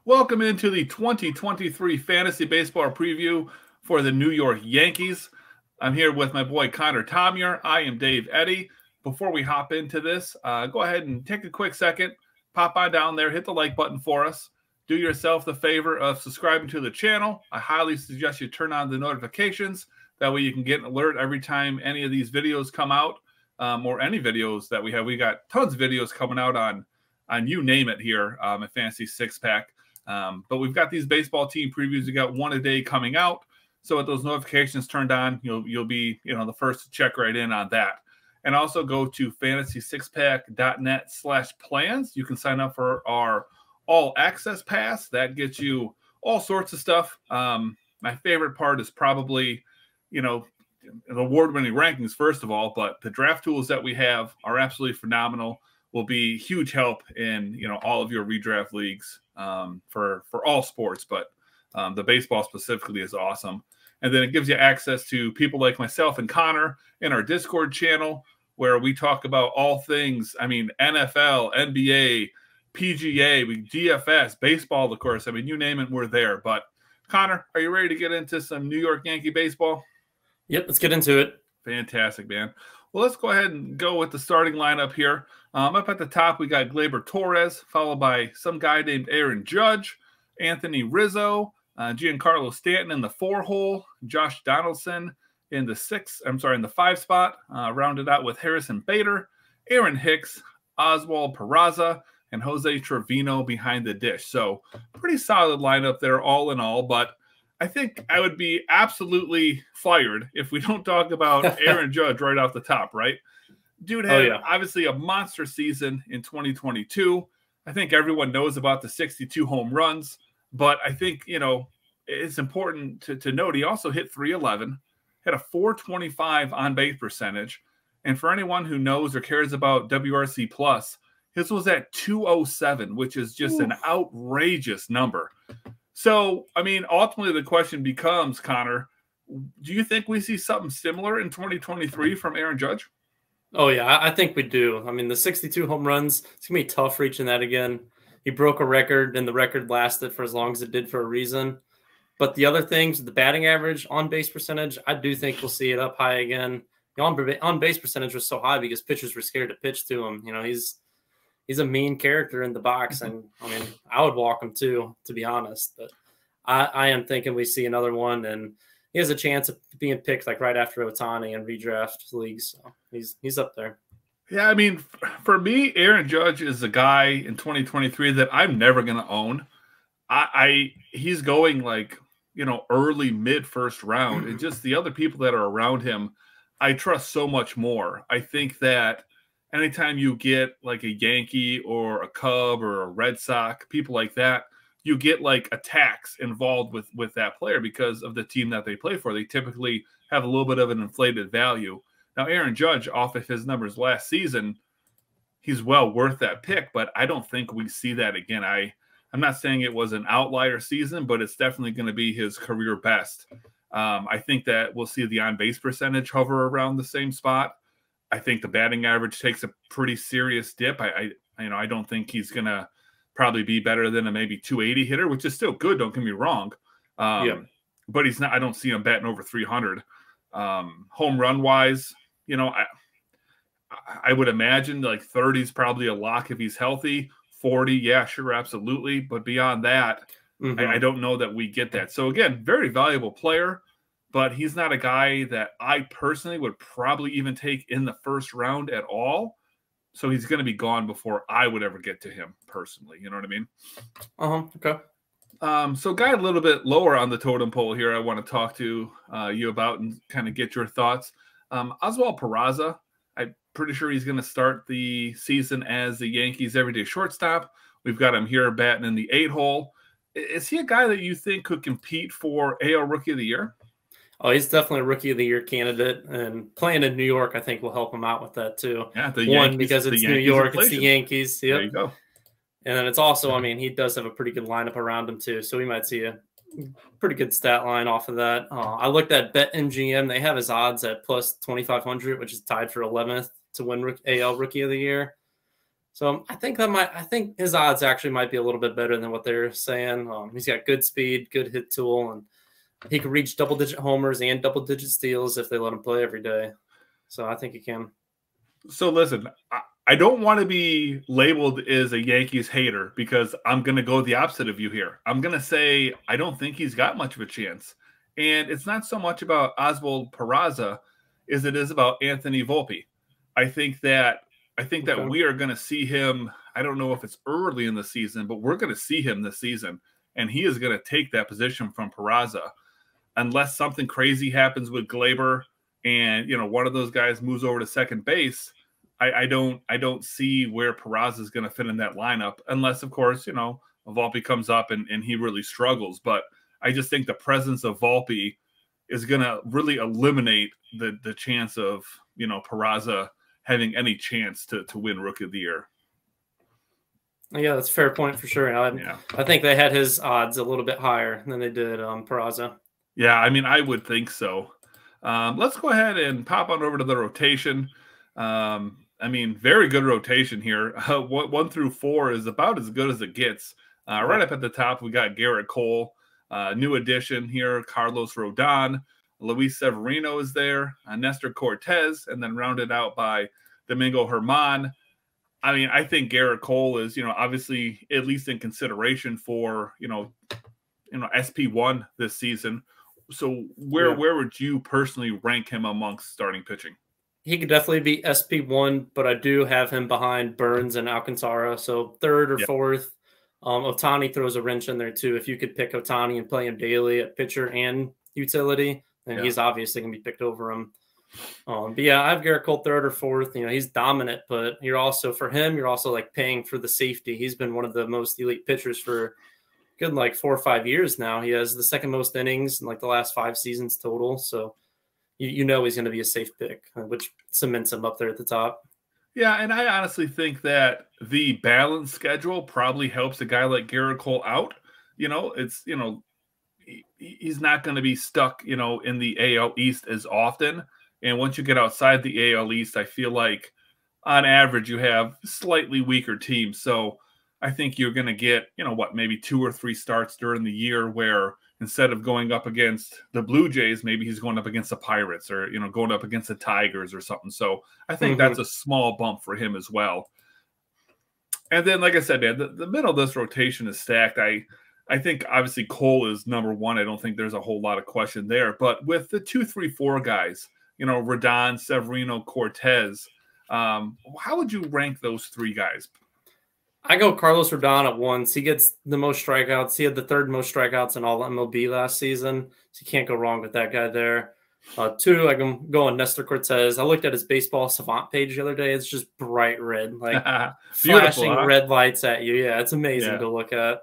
Welcome into the 2023 Fantasy Baseball Preview for the New York Yankees. I'm here with my boy Connor Thomure. I am Dave Eddy. Before we hop into this, go ahead and take a quick second, pop on down there, hit the like button for us. Do yourself the favor of subscribing to the channel. I highly suggest you turn on the notifications. That way you can get an alert every time any of these videos come out, or any videos that we have. We got tons of videos coming out on you name it here at Fantasy Six Pack. But we've got these baseball team previews. We got one a day coming out. So with those notifications turned on, you'll be the first to check right in on that. And also go to fantasysixpack.net/plans. You can sign up for our all access pass. That gets you all sorts of stuff. My favorite part is probably, the award-winning rankings, first of all, but the draft tools that we have are absolutely phenomenal. Will be huge help in all of your redraft leagues for all sports, but the baseball specifically is awesome. And then it gives you access to people like myself and Connor in our Discord channel, where we talk about all things. I mean, NFL, NBA, PGA, DFS, baseball, of course. I mean, you name it, we're there. But Connor, are you ready to get into some New York Yankee baseball? Yep, let's get into it. Fantastic, man. Well, let's go ahead and go with the starting lineup here. Up at the top, we got Gleyber Torres, followed by some guy named Aaron Judge, Anthony Rizzo, Giancarlo Stanton in the 4-hole, Josh Donaldson in the 5 spot, rounded out with Harrison Bader, Aaron Hicks, Oswald Peraza, and Jose Trevino behind the dish. So pretty solid lineup there all in all, but I think I would be absolutely fired if we don't talk about Aaron Judge right off the top, right? Dude had obviously a monster season in 2022. I think everyone knows about the 62 home runs, but I think, it's important to note he also hit 311, had a 425 on-base percentage, and for anyone who knows or cares about WRC+, his was at 207, which is just an outrageous number. So, I mean, ultimately the question becomes, Connor, do you think we see something similar in 2023 from Aaron Judge? Oh, yeah, I think we do. I mean, the 62 home runs, it's going to be tough reaching that again. He broke a record, and the record lasted for as long as it did for a reason. But the other things, the batting average, on-base percentage, I do think we'll see it up high again. The on-base percentage was so high because pitchers were scared to pitch to him. He's a mean character in the box, and, I mean, I would walk him too, to be honest. But I am thinking we see another one, and he has a chance of being picked like right after Ohtani in redraft leagues. So he's up there. Yeah, I mean, for me, Aaron Judge is a guy in 2023 that I'm never going to own. He's going like, early mid first round, and just the other people that are around him, I trust so much more. I think that anytime you get like a Yankee or a Cub or a Red Sox, people like that, you get like attacks involved with that player because of the team that they play for. They typically have a little bit of an inflated value. Now, Aaron Judge, off of his numbers last season, he's well worth that pick, but I don't think we see that again. I'm not saying it was an outlier season, but it's definitely going to be his career best. I think that we'll see the on-base percentage hover around the same spot. I think the batting average takes a pretty serious dip. I don't think he's going to probably be better than a maybe 280 hitter, which is still good. Don't get me wrong. But he's not. I don't see him batting over 300. Home run wise, I would imagine like 30 is probably a lock if he's healthy. 40, yeah, sure, absolutely. But beyond that, I don't know that we get that. So again, very valuable player, but he's not a guy that I personally would probably even take in the first round at all. So he's going to be gone before I would ever get to him personally. You know what I mean? Okay. So guy a little bit lower on the totem pole here I want to talk to you about and kind of get your thoughts. Oswald Peraza, I'm pretty sure he's going to start the season as the Yankees everyday shortstop. We've got him here batting in the 8-hole. Is he a guy that you think could compete for AL Rookie of the Year? Oh, he's definitely a Rookie of the Year candidate, and playing in New York, I think, will help him out with that too. Yeah, because it's New York, it's the Yankees. Yep. There you go. And then it's also, I mean, he does have a pretty good lineup around him too, so we might see a pretty good stat line off of that. I looked at BetMGM; they have his odds at plus 2,500, which is tied for 11th to win AL Rookie of the Year. So I think his odds actually might be a little bit better than what they're saying. He's got good speed, good hit tool, and he can reach double-digit homers and double-digit steals if they let him play every day. So I think he can. So listen, I don't want to be labeled as a Yankees hater because I'm going to go the opposite of you here. I'm going to say I don't think he's got much of a chance. And it's not so much about Oswald Peraza as it is about Anthony Volpe. I think that we are going to see him. I don't know if it's early in the season, but we're going to see him this season. And he is going to take that position from Peraza unless something crazy happens with Gleyber and, one of those guys moves over to second base. I don't see where Peraza is going to fit in that lineup unless, of course, Volpe comes up and he really struggles. But I just think the presence of Volpe is going to really eliminate the chance of, Peraza having any chance to win Rookie of the Year. Yeah, that's a fair point for sure. I think they had his odds a little bit higher than they did Peraza. Yeah, I mean, I would think so. Let's go ahead and pop on over to the rotation. Very good rotation here. 1 through 4 is about as good as it gets. Right up at the top, we got Gerrit Cole, new addition here, Carlos Rodon, Luis Severino is there, Nestor Cortez, and then rounded out by Domingo Germán. I mean, I think Gerrit Cole is, obviously at least in consideration for, SP1 this season. So where would you personally rank him amongst starting pitching? He could definitely be SP1, but I do have him behind Burns and Alcantara. So 3rd or 4th. Ohtani throws a wrench in there too. If you could pick Ohtani and play him daily at pitcher and utility, then he's obviously going to be picked over him. But yeah, I have Gerrit Cole 3rd or 4th. He's dominant, but you're also like paying for the safety. He's been one of the most elite pitchers for good 4 or 5 years now. He has the 2nd most innings in the last 5 seasons total. So he's going to be a safe pick, which cements him up there at the top. Yeah, and I honestly think that the balanced schedule probably helps a guy like Gerrit Cole out. He's not going to be stuck, in the AL East as often. And once you get outside the AL East, I feel like on average you have slightly weaker teams. So I think you're going to get, maybe 2 or 3 starts during the year where instead of going up against the Blue Jays, maybe he's going up against the Pirates or, going up against the Tigers or something. So I think that's a small bump for him as well. And then, like I said, man, the middle of this rotation is stacked. I think obviously Cole is number 1. I don't think there's a whole lot of question there. But with the 2, 3, 4 guys, Rodon, Severino, Cortez, how would you rank those 3 guys? I go Carlos Rodon at 1. He gets the most strikeouts. He had the 3rd most strikeouts in all MLB last season. So you can't go wrong with that guy there. 2, I can go on Nestor Cortez. I looked at his baseball savant page the other day. It's just bright red, flashing red lights at you. Yeah, it's amazing to look at.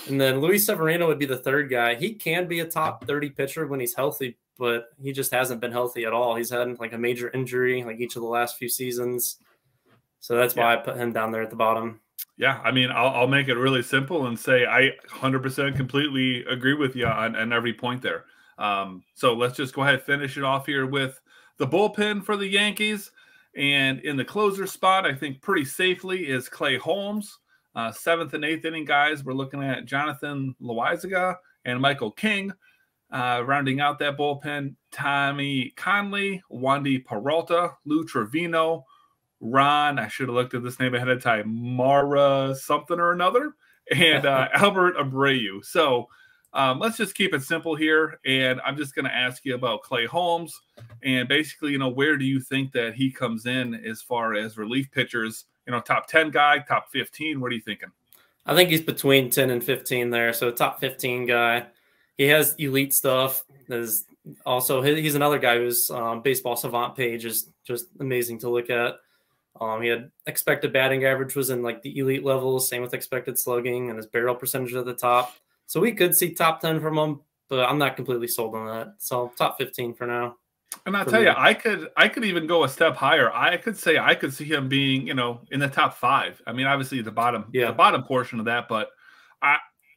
And then Luis Severino would be the 3rd guy. He can be a top 30 pitcher when he's healthy, but he just hasn't been healthy at all. He's had a major injury each of the last few seasons. So that's why I put him down there at the bottom. Yeah, I mean, I'll make it really simple and say I 100% completely agree with you on every point there. So let's just go ahead and finish it off here with the bullpen for the Yankees. And in the closer spot, I think pretty safely is Clay Holmes. 7th and 8th inning guys, we're looking at Jonathan Loaizaga and Michael King. Rounding out that bullpen, Tommy Conley, Wandy Peralta, Lou Trevino, Ron, I should have looked at this name ahead of time, Mara something or another, and Albert Abreu. So let's just keep it simple here, and I'm just going to ask you about Clay Holmes, and basically, where do you think that he comes in as far as relief pitchers? Top 10 guy, top 15, what are you thinking? I think he's between 10 and 15 there, so top 15 guy. He has elite stuff. He's another guy whose baseball savant page is just amazing to look at. He had expected batting average was in the elite levels, same with expected slugging, and his barrel percentage at the top. So we could see top 10 from him, but I'm not completely sold on that. So top 15 for now. And I'll tell you, I could even go a step higher. I could say I could see him being, in the top 5. I mean, obviously the bottom portion of that, but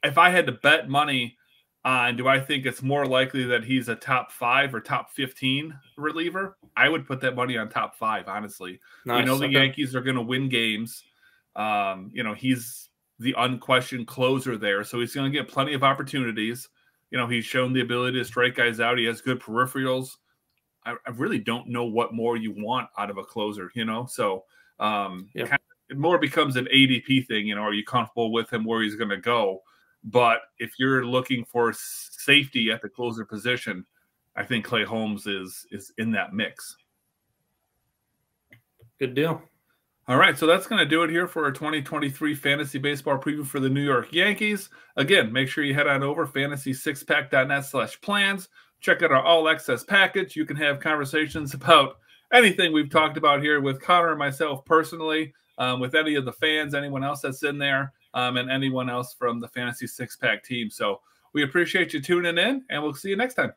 if I had to bet money on, do I think it's more likely that he's a top 5 or top 15 reliever? I would put that money on top 5, honestly. Nice. We know the Yankees are going to win games. You know, he's the unquestioned closer there, so he's going to get plenty of opportunities. You know, he's shown the ability to strike guys out. He has good peripherals. I really don't know what more you want out of a closer, you know? So it more becomes an ADP thing, you know, are you comfortable with him where he's going to go? But if you're looking for safety at the closer position, I think Clay Holmes is in that mix. Good deal. All right, so that's going to do it here for our 2023 fantasy baseball preview for the New York Yankees. Again, make sure you head on over fantasy6pack.net/plans. Check out our all access package. You can have conversations about anything we've talked about here with Connor and myself personally, with any of the fans, anyone else that's in there, and anyone else from the Fantasy Six Pack team. So we appreciate you tuning in, and we'll see you next time.